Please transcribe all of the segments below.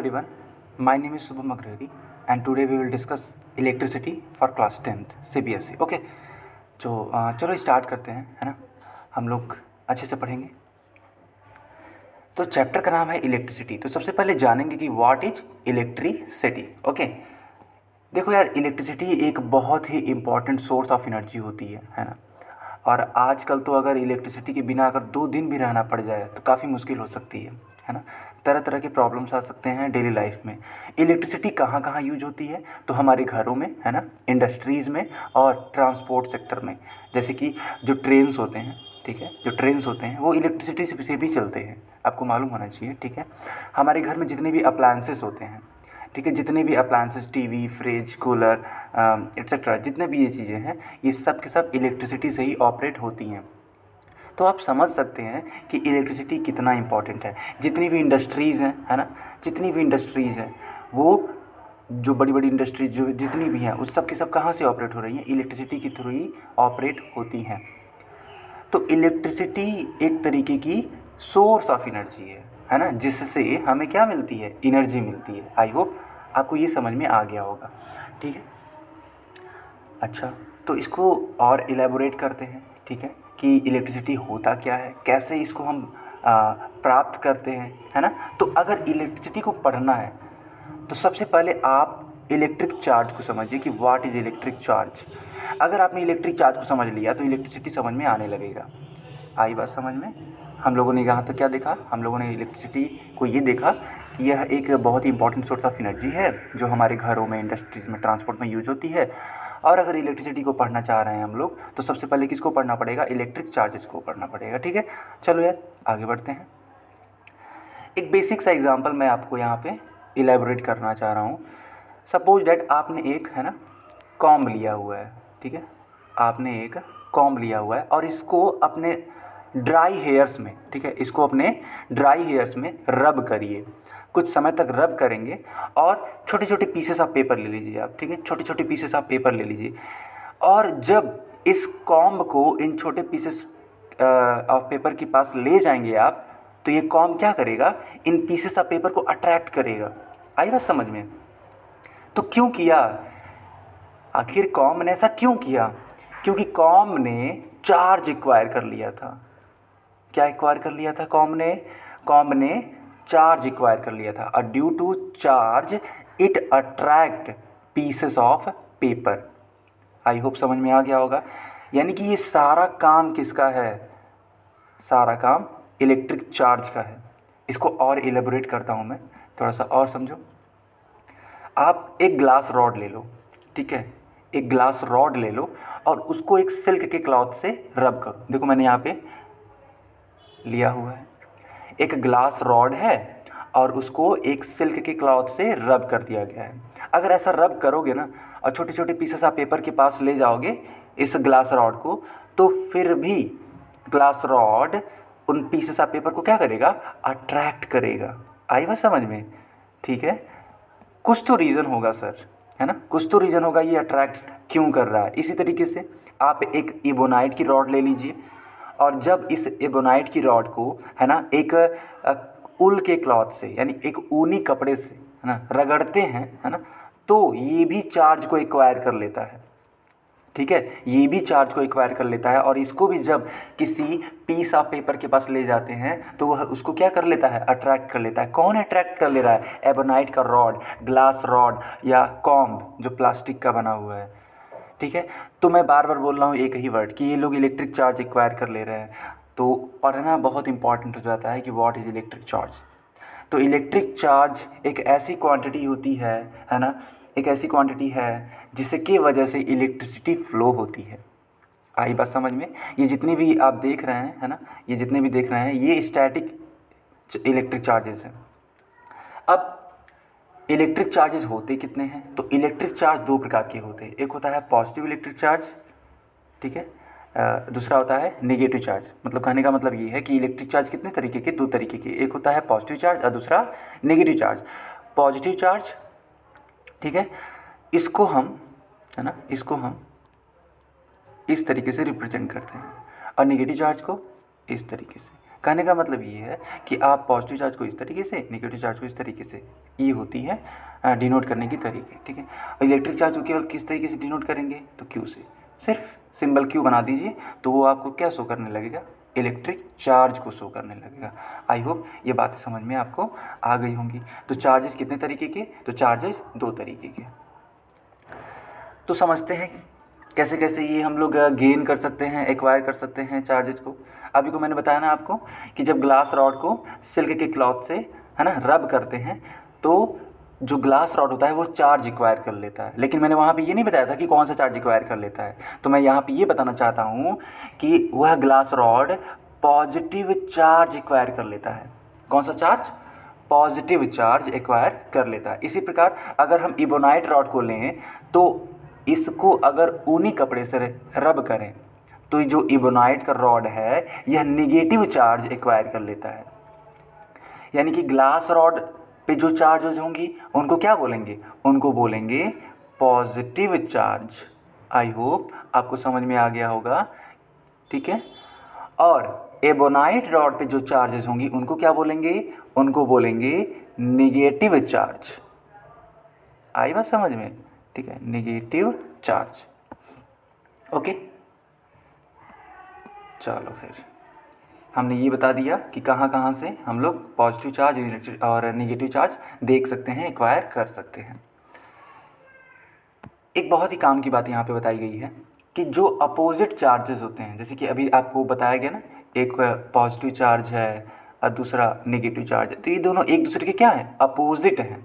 everyone, my name is Subham Agrari and today we will discuss electricity for class 10th CBSE. Okay चलो start करते हैं, है ना। हम लोग अच्छे से पढ़ेंगे। तो चैप्टर का नाम है इलेक्ट्रिसिटी। तो सबसे पहले जानेंगे कि व्हाट इज इलेक्ट्रिसिटी। ओके, देखो यार, इलेक्ट्रिसिटी एक बहुत ही इम्पॉर्टेंट सोर्स ऑफ एनर्जी होती है ना। और आजकल तो अगर इलेक्ट्रिसिटी के बिना अगर 2 दिन भी रहना पड़ जाए तो काफ़ी मुश्किल हो सकती है ना। तरह तरह के प्रॉब्लम्स आ सकते हैं डेली लाइफ में। इलेक्ट्रिसिटी कहाँ कहाँ यूज होती है, तो हमारे घरों में, है ना, इंडस्ट्रीज़ में और ट्रांसपोर्ट सेक्टर में। जैसे कि जो ट्रेन्स होते हैं, ठीक है, जो ट्रेन्स होते हैं वो इलेक्ट्रिसिटी से भी चलते हैं, आपको मालूम होना चाहिए, ठीक है। हमारे घर में जितने भी अप्लायंसेस होते हैं, ठीक है, जितने भी appliances, TV, fridge, cooler etcetera, जितने भी ये चीज़ें हैं, ये सब के सब इलेक्ट्रिसिटी से ही ऑपरेट होती हैं। तो आप समझ सकते हैं कि इलेक्ट्रिसिटी कितना इम्पॉर्टेंट है। जितनी भी इंडस्ट्रीज़ हैं, है ना, जितनी भी इंडस्ट्रीज़ हैं, वो जो बड़ी बड़ी इंडस्ट्रीज जो जितनी भी हैं, उस सब की सब कहाँ से ऑपरेट हो रही हैं, इलेक्ट्रिसिटी के थ्रू ही ऑपरेट होती हैं। तो इलेक्ट्रिसिटी एक तरीके की सोर्स ऑफ एनर्जी है ना, जिससे हमें क्या मिलती है, एनर्जी मिलती है। आई होप आपको ये समझ में आ गया होगा, ठीक है। अच्छा, तो इसको और इलेबोरेट करते हैं, ठीक है, कि इलेक्ट्रिसिटी होता क्या है, कैसे इसको हम प्राप्त करते हैं, है ना। तो अगर इलेक्ट्रिसिटी को पढ़ना है तो सबसे पहले आप इलेक्ट्रिक चार्ज को समझिए कि व्हाट इज़ इलेक्ट्रिक चार्ज। अगर आपने इलेक्ट्रिक चार्ज को समझ लिया तो इलेक्ट्रिसिटी समझ में आने लगेगा। आई बात समझ में? हम लोगों ने यहाँ तक क्या देखा, हम लोगों ने इलेक्ट्रिसिटी को ये देखा कि यह एक बहुत ही इंपॉर्टेंट सोर्स ऑफ एनर्जी है जो हमारे घरों में, इंडस्ट्रीज़ में, ट्रांसपोर्ट में यूज होती है। और अगर इलेक्ट्रिसिटी को पढ़ना चाह रहे हैं हम लोग तो सबसे पहले किसको पढ़ना पड़ेगा, इलेक्ट्रिक चार्जेस को पढ़ना पड़ेगा, ठीक है। चलो यार आगे बढ़ते हैं। एक बेसिक सा एग्जांपल मैं आपको यहाँ पे इलेबोरेट करना चाह रहा हूँ। सपोज डैट आपने एक, है ना, कॉम्ब लिया हुआ है, ठीक है, आपने एक कॉम्ब लिया हुआ है और इसको अपने ड्राई हेयर्स में, ठीक है, इसको अपने ड्राई हेयर्स में रब करिए। कुछ समय तक रब करेंगे और छोटे छोटे पीसेस ऑफ पेपर ले लीजिए आप, ठीक है, छोटे छोटे पीसेस ऑफ पेपर ले लीजिए। और जब इस कॉम्ब को इन छोटे पीसेस ऑफ पेपर के पास ले जाएंगे आप, तो ये कॉम्ब क्या करेगा, इन पीसेस ऑफ पेपर को अट्रैक्ट करेगा। आई बात समझ में? तो क्यों किया, आखिर कॉम्ब ने ऐसा क्यों किया? क्योंकि कॉम्ब ने चार्ज एक्वायर कर लिया था। क्या एक्वायर कर लिया था कॉम्ब ने चार्ज एक्वायर कर लिया था। Due to charge it attract pieces of paper. I hope समझ में आ गया होगा। यानी कि ये सारा काम किसका है, सारा काम इलेक्ट्रिक चार्ज का है। इसको और एलेबोरेट करता हूँ मैं, थोड़ा सा और समझो। आप एक ग्लास रॉड ले लो, ठीक है, एक ग्लास रॉड ले लो और उसको एक सिल्क के क्लॉथ से रब करो। देखो मैंने यहाँ पे लिया हुआ है, एक ग्लास रॉड है और उसको एक सिल्क के क्लॉथ से रब कर दिया गया है। अगर ऐसा रब करोगे ना और छोटे छोटे पीसेस आप पेपर के पास ले जाओगे इस ग्लास रॉड को, तो फिर भी ग्लास रॉड उन पीसेस ऑफ पेपर को क्या करेगा, अट्रैक्ट करेगा। आई बात समझ में? ठीक है, कुछ तो रीज़न होगा सर, है ना, कुछ तो रीज़न होगा ये अट्रैक्ट क्यों कर रहा है। इसी तरीके से आप एक इबोनाइट की रॉड ले लीजिए और जब इस इबोनाइट की रॉड को, है ना, एक उल के क्लॉथ से, यानी एक ऊनी कपड़े से, है ना, रगड़ते हैं, है ना, तो ये भी चार्ज को एक्वायर कर लेता है, ठीक है, ये भी चार्ज को एक्वायर कर लेता है। और इसको भी जब किसी पीस ऑफ पेपर के पास ले जाते हैं तो वह उसको क्या कर लेता है, अट्रैक्ट कर लेता है। कौन अट्रैक्ट कर ले रहा है, एबोनाइट का रॉड, ग्लास रॉड या कॉम्ब जो प्लास्टिक का बना हुआ है, ठीक है। तो मैं बार बार बोल रहा हूँ एक ही वर्ड कि ये लोग इलेक्ट्रिक चार्ज एक्वायर कर ले रहे हैं। तो पढ़ना बहुत इंपॉर्टेंट हो जाता है कि व्हाट इज़ इलेक्ट्रिक चार्ज। तो इलेक्ट्रिक चार्ज एक ऐसी क्वांटिटी होती है ना, एक ऐसी क्वांटिटी है जिसके वजह से इलेक्ट्रिसिटी फ्लो होती है। आई बात समझ में? ये जितने भी आप देख रहे हैं, है ना, ये जितने भी देख रहे हैं ये स्टैटिक इलेक्ट्रिक चार्जेस हैं। अब इलेक्ट्रिक चार्जेस होते कितने हैं, तो इलेक्ट्रिक चार्ज 2 प्रकार के होते हैं। एक होता है पॉजिटिव इलेक्ट्रिक चार्ज, ठीक है, दूसरा होता है नेगेटिव चार्ज। मतलब कहने का मतलब ये है कि इलेक्ट्रिक चार्ज कितने तरीके के, 2 तरीके के, एक होता है पॉजिटिव चार्ज और दूसरा नेगेटिव चार्ज। पॉजिटिव चार्ज, ठीक है, इसको हम, है ना, इसको हम इस तरीके से रिप्रेजेंट करते हैं और नेगेटिव चार्ज को इस तरीके से। कहने का मतलब ये है कि आप पॉजिटिव चार्ज को इस तरीके से, नेगेटिव चार्ज को इस तरीके से, ये होती है डिनोट करने की तरीके, ठीक है। और इलेक्ट्रिक चार्ज को केवल किस तरीके से डिनोट करेंगे, तो क्यू से, सिर्फ सिंबल क्यू बना दीजिए तो वो आपको क्या शो करने लगेगा, इलेक्ट्रिक चार्ज को शो करने लगेगा। आई होप ये बातें समझ में आपको आ गई होंगी। तो चार्जेस कितने तरीके के, तो चार्जेस 2 तरीके के। तो समझते हैं कैसे कैसे ये हम लोग गेन कर सकते हैं, एक्वायर कर सकते हैं चार्जेस को। अभी को मैंने बताया ना आपको कि जब ग्लास रॉड को सिल्क के क्लॉथ से, है ना, रब करते हैं तो जो ग्लास रॉड होता है वो चार्ज एक्वायर कर लेता है। लेकिन मैंने वहाँ पे ये नहीं बताया था कि कौन सा चार्ज एक्वायर कर लेता है। तो मैं यहाँ पे ये बताना चाहता हूँ कि वह glass rod positive charge acquire कर लेता है। कौन सा चार्ज, पॉजिटिव चार्ज एक्वायर कर लेता है। इसी प्रकार अगर हम इबोनाइट रॉड को लें तो इसको अगर ऊनी कपड़े से रब करें तो जो इबोनाइट का रॉड है यह निगेटिव चार्ज एक्वायर कर लेता है। यानी कि ग्लास रॉड पे जो चार्जेज होंगी उनको क्या बोलेंगे, उनको बोलेंगे पॉजिटिव चार्ज। आई होप आपको समझ में आ गया होगा, ठीक है। और एबोनाइट रॉड पे जो चार्जेस होंगी उनको क्या बोलेंगे, उनको बोलेंगे निगेटिव चार्ज। आई बात समझ में, ठीक है, निगेटिव चार्ज। ओके, चलो फिर हमने ये बता दिया कि कहाँ कहाँ से हम लोग पॉजिटिव चार्ज और निगेटिव चार्ज देख सकते हैं, एक्वायर कर सकते हैं। एक बहुत ही काम की बात यहाँ पे बताई गई है कि जो अपोजिट चार्जेस होते हैं, जैसे कि अभी आपको बताया गया ना, एक पॉजिटिव चार्ज है और दूसरा निगेटिव चार्ज है, तो ये दोनों एक दूसरे के क्या है, अपोजिट हैं।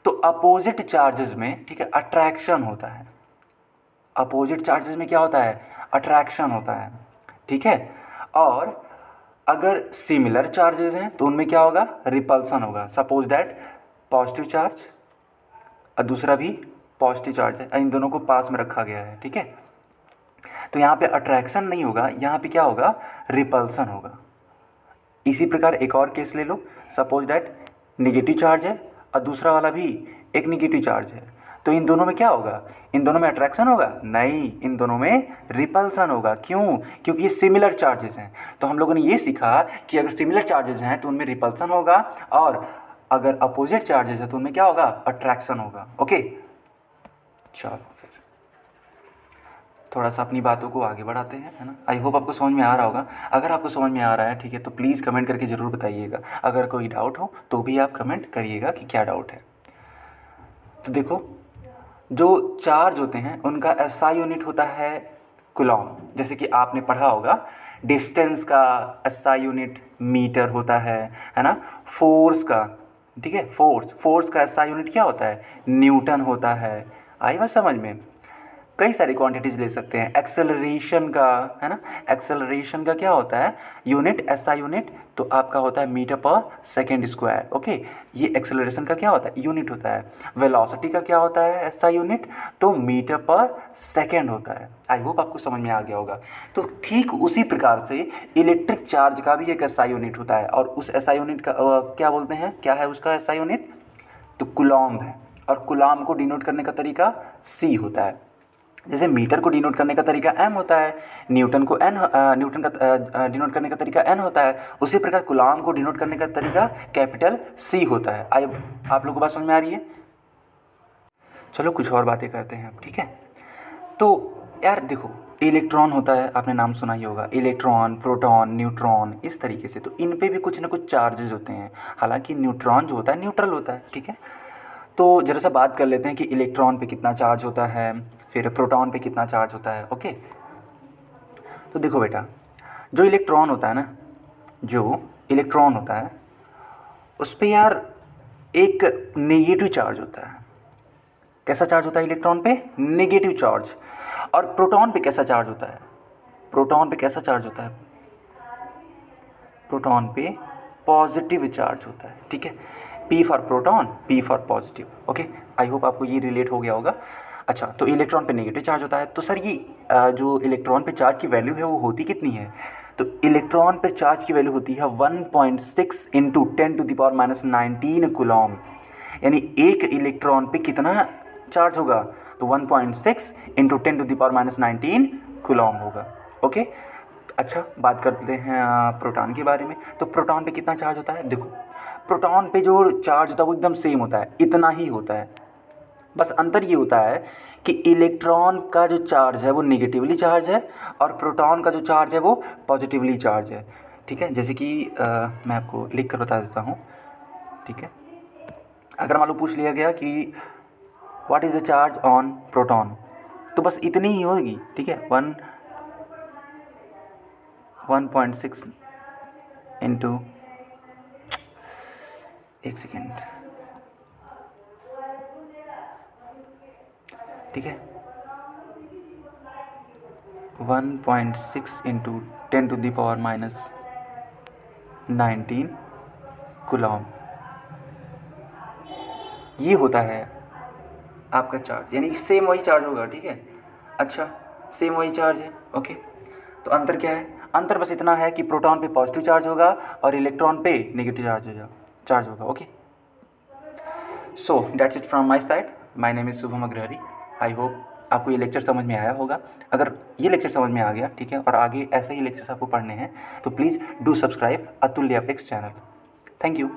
तो अपोजिट चार्जेस में, ठीक है, अट्रैक्शन होता है। अपोजिट चार्जेस में क्या होता है, अट्रैक्शन होता है, ठीक है। और अगर सिमिलर चार्जेस हैं तो उनमें क्या होगा, रिपल्सन होगा। सपोज दैट पॉजिटिव चार्ज और दूसरा भी पॉजिटिव चार्ज है, इन दोनों को पास में रखा गया है, ठीक है। तो यहाँ पे अट्रैक्शन नहीं होगा, यहाँ पे क्या होगा, रिपल्सन होगा। इसी प्रकार एक और केस ले लो, सपोज दैट निगेटिव चार्ज है और दूसरा वाला भी एक निगेटिव चार्ज है, तो इन दोनों में क्या होगा, इन दोनों में अट्रैक्शन होगा, नहीं, इन दोनों में रिपल्सन होगा। क्यों, क्योंकि ये सिमिलर चार्जेस हैं। तो हम लोगों ने ये सीखा कि अगर सिमिलर चार्जेस हैं तो उनमें रिपल्सन होगा, और अगर अपोजिट चार्जेस है तो उनमें क्या होगा, अट्रैक्शन होगा। ओके, चलो फिर थोड़ा सा अपनी बातों को आगे बढ़ाते हैं, है ना। आई होप आपको समझ में आ रहा होगा। अगर आपको समझ में आ रहा है, ठीक है, तो प्लीज़ कमेंट करके ज़रूर बताइएगा। अगर कोई डाउट हो तो भी आप कमेंट करिएगा कि क्या डाउट है। तो देखो, जो चार्ज होते हैं उनका एसआई यूनिट होता है कूलॉम। जैसे कि आपने पढ़ा होगा, डिस्टेंस का एसआई यूनिट मीटर होता है ना। फोर्स का, ठीक है, फोर्स का एसआई यूनिट क्या होता है, न्यूटन होता है। आई बात समझ में। कई सारी क्वांटिटीज ले सकते हैं। एक्सेलरेशन का, है ना, एक्सेलरेशन का क्या होता है यूनिट, एसआई यूनिट, तो आपका होता है मीटर पर सेकेंड स्क्वायर। ओके, ये एक्सेलरेशन का क्या होता है, यूनिट होता है। वेलोसिटी का क्या होता है, एसआई यूनिट, तो मीटर पर सेकेंड होता है। आई होप आपको समझ में आ गया होगा। तो ठीक उसी प्रकार से इलेक्ट्रिक चार्ज का भी एक एसआई यूनिट होता है, और उस एसआई यूनिट का क्या बोलते हैं, क्या है उसका एसआई यूनिट, तो कूलॉम है। और कूलॉम को डिनोट करने का तरीका सी होता है। जैसे मीटर को डिनोट करने का तरीका एम होता है, न्यूटन को न्यूटन का डिनोट करने का तरीका एन होता है, उसी प्रकार कूलॉम को डिनोट करने का तरीका कैपिटल सी होता है। आई आप लोगों को बात समझ में आ रही है। चलो कुछ और बातें करते हैं, ठीक है। तो यार देखो, इलेक्ट्रॉन होता है, आपने नाम सुना ही होगा, इलेक्ट्रॉन, प्रोटॉन, न्यूट्रॉन, इस तरीके से। तो इन पे भी कुछ ना कुछ चार्जेस होते हैं। हालांकि न्यूट्रॉन जो होता है न्यूट्रल होता है, ठीक है। तो जरा सा बात कर लेते हैं कि इलेक्ट्रॉन पे कितना चार्ज होता है, फिर प्रोटॉन पे कितना चार्ज होता है। ओके, तो देखो बेटा, जो इलेक्ट्रॉन होता है ना, जो इलेक्ट्रॉन होता है उस पे यार एक नेगेटिव चार्ज होता है। कैसा चार्ज होता है इलेक्ट्रॉन पे, नेगेटिव चार्ज। और प्रोटॉन पे कैसा चार्ज होता है, प्रोटॉन पे कैसा चार्ज होता है, प्रोटॉन पे पॉजिटिव चार्ज होता है, ठीक है। P for proton, P for positive. Okay, I hope आपको ये रिलेट हो गया होगा। अच्छा, तो इलेक्ट्रॉन पे नेगेटिव चार्ज होता है। तो सर ये जो इलेक्ट्रॉन पे चार्ज की वैल्यू है वो होती कितनी है, तो इलेक्ट्रॉन पे चार्ज की वैल्यू होती है 1.6 इंटू 10⁻⁹ कूलॉम। यानी एक इलेक्ट्रॉन पे कितना चार्ज होगा, तो 1.6 इंटू 10⁻⁹ कूलॉम होगा। ओके, अच्छा, बात करते हैं प्रोटॉन के बारे में। तो प्रोटॉन पे कितना चार्ज होता है? देखो, प्रोटॉन पे जो चार्ज होता है वो एकदम सेम होता है, इतना ही होता है। बस अंतर ये होता है कि इलेक्ट्रॉन का जो चार्ज है वो नेगेटिवली चार्ज है और प्रोटॉन का जो चार्ज है वो पॉजिटिवली चार्ज है। ठीक है, जैसे कि मैं आपको लिख कर बता देता हूँ। ठीक है, अगर मान लो पूछ लिया गया कि what is the charge on proton, तो बस इतनी ही होगी। ठीक है, 1.6 इंटू, एक सेकेंड, ठीक है, 1.6 इंटू 10⁻⁻19 कूलॉम, ये होता है आपका चार्ज, यानी सेम वही चार्ज होगा। ठीक है, अच्छा, सेम वही चार्ज है। ओके, तो अंतर क्या है? अंतर बस इतना है कि प्रोटॉन पे पॉजिटिव चार्ज होगा और इलेक्ट्रॉन पे नेगेटिव चार्ज होगा। Okay, so that's it from my side. My name is Shubham Agrahari. I hope आपको ये लेक्चर समझ में आया होगा। अगर ये लेक्चर समझ में आ गया, ठीक है, और आगे ऐसे ही लेक्चर्स आपको पढ़ने हैं तो प्लीज़ डू सब्सक्राइब अतुल्य एपेक्स चैनल। Thank you.